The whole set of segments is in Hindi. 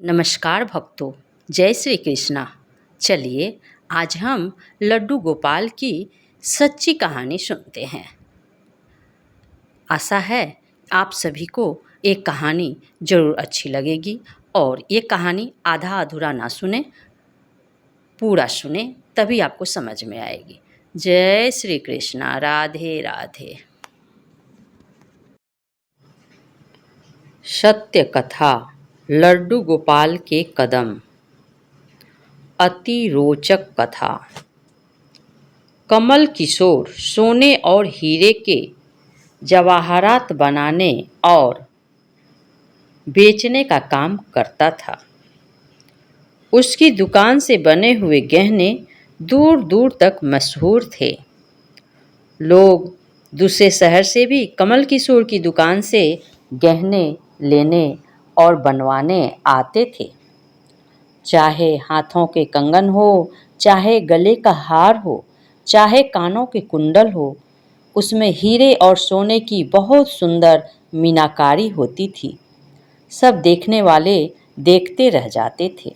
नमस्कार भक्तों, जय श्री कृष्णा। चलिए आज हम लड्डू गोपाल की सच्ची कहानी सुनते हैं। आशा है आप सभी को ये कहानी ज़रूर अच्छी लगेगी और ये कहानी आधा अधूरा ना सुने, पूरा सुने, तभी आपको समझ में आएगी। जय श्री कृष्णा, राधे राधे। सत्य कथा, लड्डू गोपाल के कदम। अति रोचक कथा। कमल किशोर सोने और हीरे के जवाहरात बनाने और बेचने का काम करता था। उसकी दुकान से बने हुए गहने दूर दूर तक मशहूर थे। लोग दूसरे शहर से भी कमल किशोर की दुकान से गहने लेने और बनवाने आते थे। चाहे हाथों के कंगन हो, चाहे गले का हार हो, चाहे कानों के कुंडल हो, उसमें हीरे और सोने की बहुत सुंदर मीनाकारी होती थी। सब देखने वाले देखते रह जाते थे।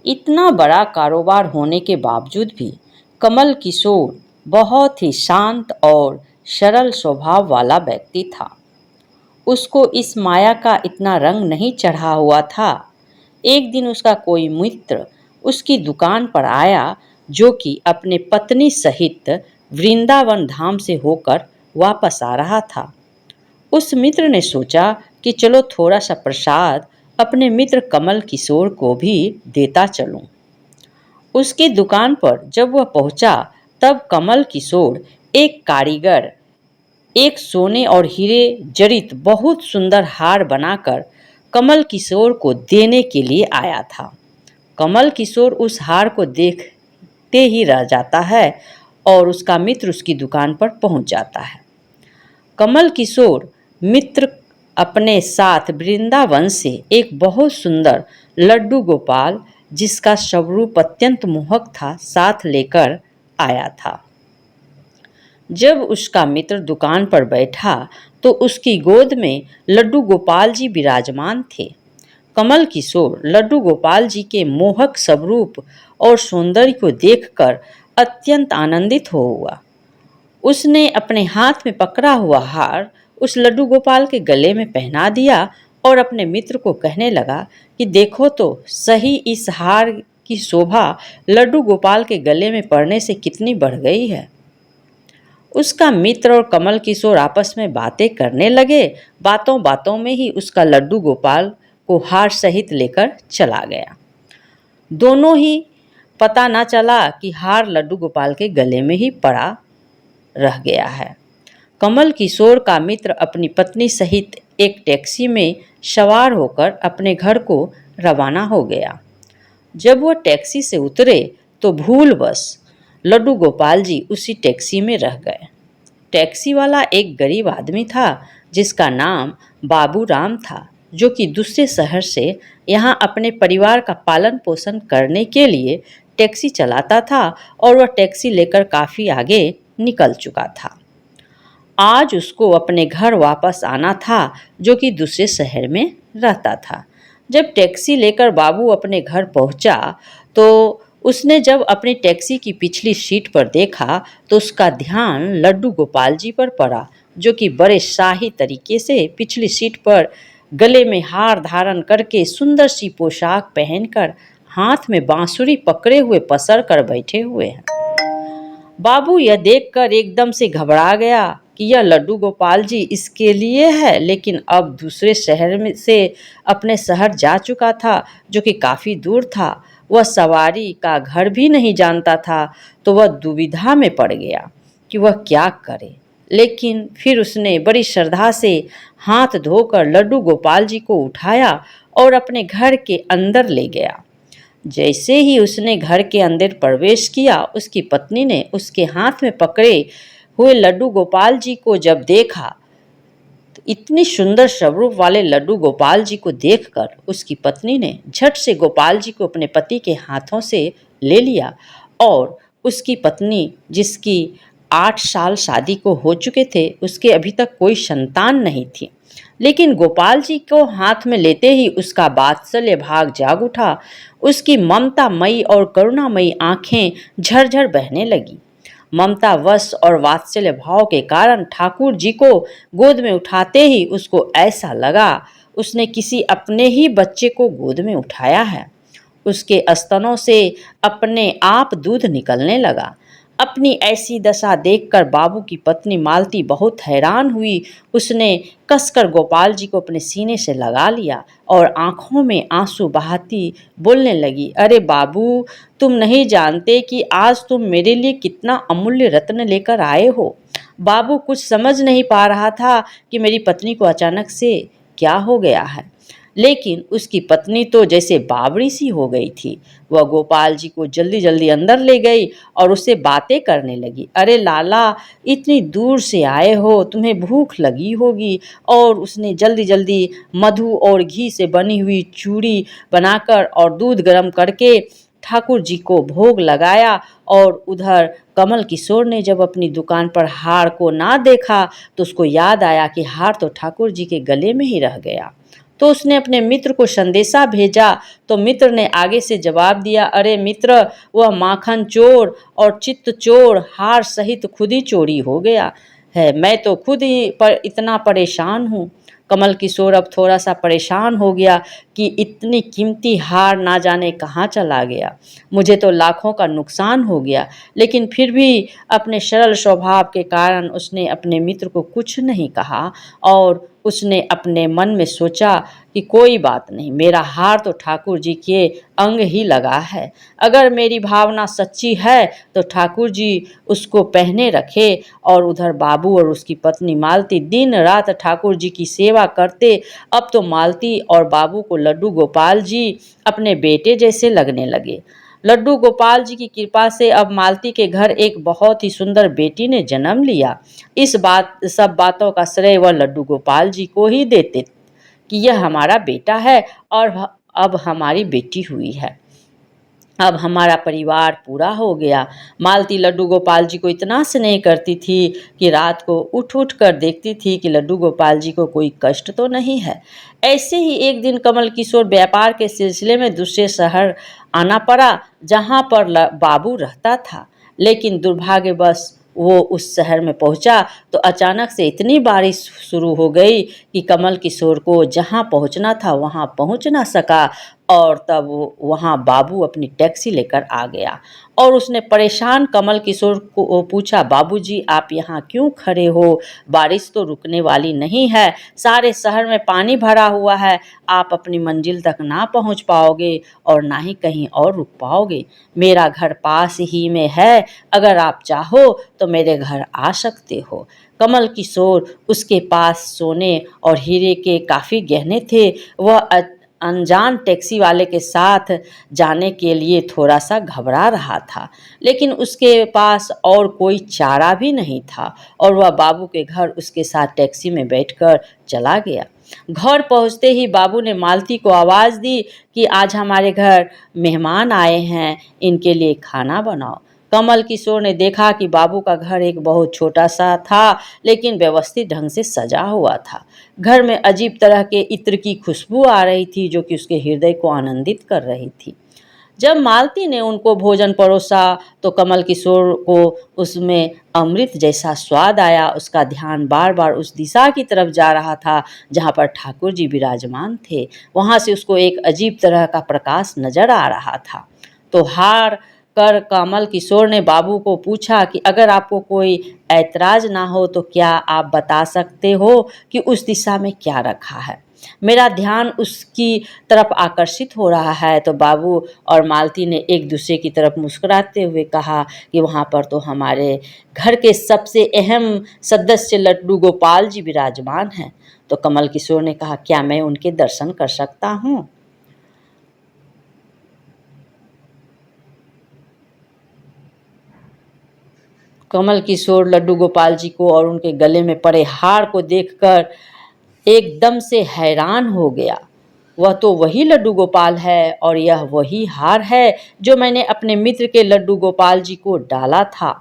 इतना बड़ा कारोबार होने के बावजूद भी कमल किशोर बहुत ही शांत और सरल स्वभाव वाला व्यक्ति था। उसको इस माया का इतना रंग नहीं चढ़ा हुआ था। एक दिन उसका कोई मित्र उसकी दुकान पर आया, जो कि अपने पत्नी सहित वृंदावन धाम से होकर वापस आ रहा था। उस मित्र ने सोचा कि चलो थोड़ा सा प्रसाद अपने मित्र कमल किशोर को भी देता चलूं। उसकी दुकान पर जब वह पहुंचा, तब कमल किशोर एक कारीगर एक सोने और हीरे जड़ित बहुत सुंदर हार बनाकर कमल किशोर को देने के लिए आया था। कमल किशोर उस हार को देखते ही रह जाता है और उसका मित्र उसकी दुकान पर पहुंच जाता है। कमल किशोर मित्र अपने साथ वृंदावन से एक बहुत सुंदर लड्डू गोपाल, जिसका स्वरूप अत्यंत मोहक था, साथ लेकर आया था। जब उसका मित्र दुकान पर बैठा तो उसकी गोद में लड्डू गोपाल जी विराजमान थे। कमल किशोर लड्डू गोपाल जी के मोहक स्वरूप और सौंदर्य को देखकर अत्यंत आनंदित हो हुआ। उसने अपने हाथ में पकड़ा हुआ हार उस लड्डू गोपाल के गले में पहना दिया और अपने मित्र को कहने लगा कि देखो तो सही, इस हार की शोभा लड्डू गोपाल के गले में पड़ने से कितनी बढ़ गई है। उसका मित्र और कमल किशोर आपस में बातें करने लगे। बातों बातों में ही उसका लड्डू गोपाल को हार सहित लेकर चला गया। दोनों ही पता न चला कि हार लड्डू गोपाल के गले में ही पड़ा रह गया है। कमल किशोर का मित्र अपनी पत्नी सहित एक टैक्सी में सवार होकर अपने घर को रवाना हो गया। जब वह टैक्सी से उतरे तो भूलवश लड्डू गोपाल जी उसी टैक्सी में रह गए। टैक्सी वाला एक गरीब आदमी था, जिसका नाम बाबू राम था, जो कि दूसरे शहर से यहाँ अपने परिवार का पालन पोषण करने के लिए टैक्सी चलाता था और वह टैक्सी लेकर काफ़ी आगे निकल चुका था। आज उसको अपने घर वापस आना था, जो कि दूसरे शहर में रहता था। जब टैक्सी लेकर बाबू अपने घर पहुंचा तो उसने जब अपनी टैक्सी की पिछली सीट पर देखा तो उसका ध्यान लड्डू गोपाल जी पर पड़ा, जो कि बड़े शाही तरीके से पिछली सीट पर गले में हार धारण करके सुंदर सी पोशाक पहनकर हाथ में बांसुरी पकड़े हुए पसर कर बैठे हुए हैं। बाबू यह देखकर एकदम से घबरा गया कि यह लड्डू गोपाल जी इसके लिए है, लेकिन अब दूसरे शहर में से अपने शहर जा चुका था, जो कि काफ़ी दूर था। वह सवारी का घर भी नहीं जानता था, तो वह दुविधा में पड़ गया कि वह क्या करे। लेकिन फिर उसने बड़ी श्रद्धा से हाथ धोकर लड्डू गोपाल जी को उठाया और अपने घर के अंदर ले गया। जैसे ही उसने घर के अंदर प्रवेश किया, उसकी पत्नी ने उसके हाथ में पकड़े हुए लड्डू गोपाल जी को जब देखा तो इतनी सुंदर स्वरूप वाले लड्डू गोपाल जी को देखकर उसकी पत्नी ने झट से गोपाल जी को अपने पति के हाथों से ले लिया और उसकी पत्नी, जिसकी 8 साल शादी को हो चुके थे, उसके अभी तक कोई संतान नहीं थी, लेकिन गोपाल जी को हाथ में लेते ही उसका वात्सल्य भाग जाग उठा। उसकी ममतामयी और करुणामयी आंखें झरझर बहने लगी। ममता वश और वात्सल्य भाव के कारण ठाकुर जी को गोद में उठाते ही उसको ऐसा लगा उसने किसी अपने ही बच्चे को गोद में उठाया है। उसके स्तनों से अपने आप दूध निकलने लगा। अपनी ऐसी दशा देखकर बाबू की पत्नी मालती बहुत हैरान हुई। उसने कसकर गोपाल जी को अपने सीने से लगा लिया और आंखों में आंसू बहाती बोलने लगी, अरे बाबू, तुम नहीं जानते कि आज तुम मेरे लिए कितना अमूल्य रत्न लेकर आए हो। बाबू कुछ समझ नहीं पा रहा था कि मेरी पत्नी को अचानक से क्या हो गया है, लेकिन उसकी पत्नी तो जैसे बावड़ी सी हो गई थी। वह गोपाल जी को जल्दी जल्दी अंदर ले गई और उससे बातें करने लगी। अरे लाला, इतनी दूर से आए हो, तुम्हें भूख लगी होगी। और उसने जल्दी जल्दी मधु और घी से बनी हुई चूड़ी बनाकर और दूध गर्म करके ठाकुर जी को भोग लगाया। और उधर कमल किशोर ने जब अपनी दुकान पर हार को ना देखा तो उसको याद आया कि हार तो ठाकुर जी के गले में ही रह गया। तो उसने अपने मित्र को संदेशा भेजा। तो मित्र ने आगे से जवाब दिया, अरे मित्र, वह माखन चोर और चित्त चोर हार सहित खुद ही चोरी हो गया है। मैं तो खुद ही पर इतना परेशान हूँ। कमल किशोर अब थोड़ा सा परेशान हो गया कि इतनी कीमती हार ना जाने कहाँ चला गया। मुझे तो लाखों का नुकसान हो गया। लेकिन फिर भी अपने सरल स्वभाव के कारण उसने अपने मित्र को कुछ नहीं कहा और उसने अपने मन में सोचा कि कोई बात नहीं, मेरा हार तो ठाकुर जी के अंग ही लगा है। अगर मेरी भावना सच्ची है तो ठाकुर जी उसको पहने रखे। और उधर बाबू और उसकी पत्नी मालती दिन रात ठाकुर जी की सेवा करते। अब तो मालती और बाबू को लड्डू गोपाल जी अपने बेटे जैसे लगने लगे। लड्डू गोपाल जी की कृपा से अब मालती के घर एक बहुत ही सुंदर बेटी ने जन्म लिया। इस सब बातों का श्रेय वह लड्डू गोपाल जी को ही देते कि यह हमारा बेटा है और अब हमारी बेटी हुई है। अब हमारा परिवार पूरा हो गया। मालती लड्डू गोपाल जी को इतना स्नेह करती थी कि रात को उठ उठ कर देखती थी कि लड्डू गोपाल जी को कोई कष्ट तो नहीं है। ऐसे ही एक दिन कमल किशोर व्यापार के सिलसिले में दूसरे शहर आना पड़ा जहाँ पर बाबू रहता था। लेकिन दुर्भाग्यवश वो उस शहर में पहुंचा तो अचानक से इतनी बारिश शुरू हो गई कि कमल किशोर को जहाँ पहुंचना था वहाँ पहुंच ना सका। और तब वहाँ बाबू अपनी टैक्सी लेकर आ गया और उसने परेशान कमल किशोर को पूछा, बाबूजी, आप यहाँ क्यों खड़े हो? बारिश तो रुकने वाली नहीं है, सारे शहर में पानी भरा हुआ है, आप अपनी मंजिल तक ना पहुँच पाओगे और ना ही कहीं और रुक पाओगे। मेरा घर पास ही में है, अगर आप चाहो तो मेरे घर आ सकते हो। कमल किशोर, उसके पास सोने और हीरे के काफ़ी गहने थे। वह अनजान टैक्सी वाले के साथ जाने के लिए थोड़ा सा घबरा रहा था, लेकिन उसके पास और कोई चारा भी नहीं था और वह बाबू के घर उसके साथ टैक्सी में बैठकर चला गया। घर पहुंचते ही बाबू ने मालती को आवाज़ दी कि आज हमारे घर मेहमान आए हैं, इनके लिए खाना बनाओ। कमल किशोर ने देखा कि बाबू का घर एक बहुत छोटा सा था, लेकिन व्यवस्थित ढंग से सजा हुआ था। घर में अजीब तरह के इत्र की खुशबू आ रही थी जो कि उसके हृदय को आनंदित कर रही थी। जब मालती ने उनको भोजन परोसा तो कमल किशोर को उसमें अमृत जैसा स्वाद आया। उसका ध्यान बार बार उस दिशा की तरफ जा रहा था जहाँ पर ठाकुर जी विराजमान थे। वहाँ से उसको एक अजीब तरह का प्रकाश नजर आ रहा था। तो हार कर कमल किशोर ने बाबू को पूछा कि अगर आपको कोई ऐतराज ना हो तो क्या आप बता सकते हो कि उस दिशा में क्या रखा है? मेरा ध्यान उसकी तरफ आकर्षित हो रहा है। तो बाबू और मालती ने एक दूसरे की तरफ मुस्कुराते हुए कहा कि वहाँ पर तो हमारे घर के सबसे अहम सदस्य लड्डू गोपाल जी विराजमान हैं। तो कमल किशोर ने कहा, क्या मैं उनके दर्शन कर सकता हूँ? कमल किशोर लड्डू गोपाल जी को और उनके गले में पड़े हार को देखकर एकदम से हैरान हो गया। वह तो वही लड्डू गोपाल है और यह वही हार है जो मैंने अपने मित्र के लड्डू गोपाल जी को डाला था।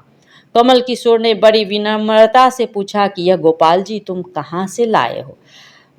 कमल किशोर ने बड़ी विनम्रता से पूछा कि यह गोपाल जी तुम कहाँ से लाए हो?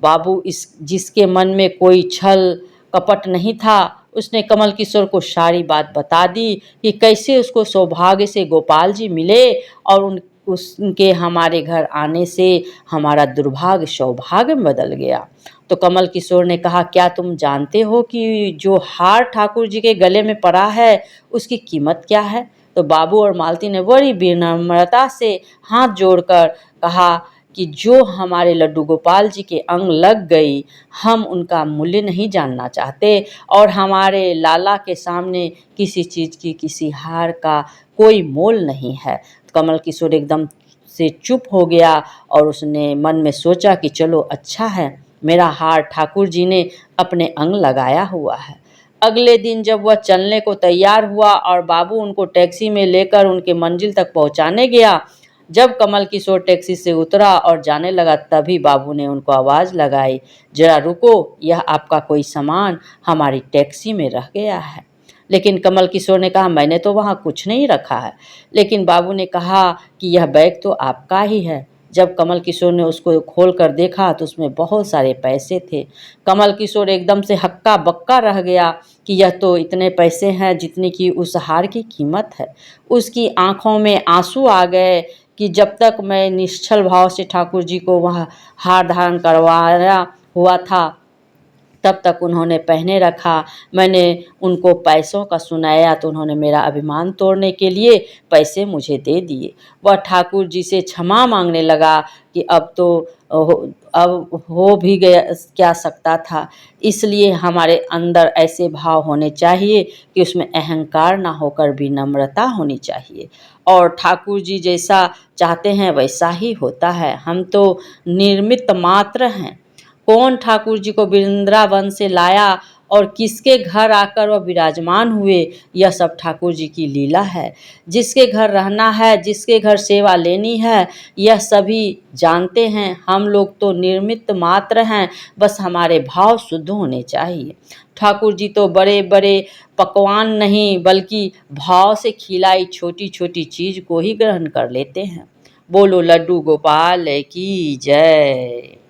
बाबू इस जिसके मन में कोई छल कपट नहीं था, उसने कमल किशोर को सारी बात बता दी कि कैसे उसको सौभाग्य से गोपाल जी मिले और उनके हमारे घर आने से हमारा दुर्भाग्य सौभाग्य में बदल गया। तो कमल किशोर ने कहा, क्या तुम जानते हो कि जो हार ठाकुर जी के गले में पड़ा है उसकी कीमत क्या है? तो बाबू और मालती ने बड़ी विनम्रता से हाथ जोड़कर कहा कि जो हमारे लड्डू गोपाल जी के अंग लग गई, हम उनका मूल्य नहीं जानना चाहते और हमारे लाला के सामने किसी चीज़ की, किसी हार का कोई मोल नहीं है। कमल किशोर एकदम से चुप हो गया और उसने मन में सोचा कि चलो अच्छा है, मेरा हार ठाकुर जी ने अपने अंग लगाया हुआ है। अगले दिन जब वह चलने को तैयार हुआ और बाबू उनको टैक्सी में लेकर उनके मंजिल तक पहुंचाने गया, जब कमल किशोर टैक्सी से उतरा और जाने लगा, तभी बाबू ने उनको आवाज़ लगाई, जरा रुको, यह आपका कोई सामान हमारी टैक्सी में रह गया है। लेकिन कमल किशोर ने कहा, मैंने तो वहाँ कुछ नहीं रखा है। लेकिन बाबू ने कहा कि यह बैग तो आपका ही है। जब कमल किशोर ने उसको खोल कर देखा तो उसमें बहुत सारे पैसे थे। कमल किशोर एकदम से हक्का बक्का रह गया कि यह तो इतने पैसे हैं जितनी की उस हार की कीमत है। उसकी आंखों में आंसू आ गए कि जब तक मैं निश्चल भाव से ठाकुर जी को वह हार धारण करवाया हुआ था, तब तक उन्होंने पहने रखा। मैंने उनको पैसों का सुनाया तो उन्होंने मेरा अभिमान तोड़ने के लिए पैसे मुझे दे दिए। वह ठाकुर जी से क्षमा मांगने लगा कि अब हो भी गया क्या सकता था। इसलिए हमारे अंदर ऐसे भाव होने चाहिए कि उसमें अहंकार ना होकर विनम्रता होनी चाहिए और ठाकुर जी जैसा चाहते हैं वैसा ही होता है। हम तो निर्मित मात्र हैं। कौन ठाकुर जी को वृंदावन से लाया और किसके घर आकर वह विराजमान हुए, यह सब ठाकुर जी की लीला है। जिसके घर रहना है, जिसके घर सेवा लेनी है, यह सभी जानते हैं। हम लोग तो निर्मित मात्र हैं, बस हमारे भाव शुद्ध होने चाहिए। ठाकुर जी तो बड़े बड़े पकवान नहीं बल्कि भाव से खिलाई छोटी छोटी चीज़ को ही ग्रहण कर लेते हैं। बोलो लड्डू गोपाल की जय।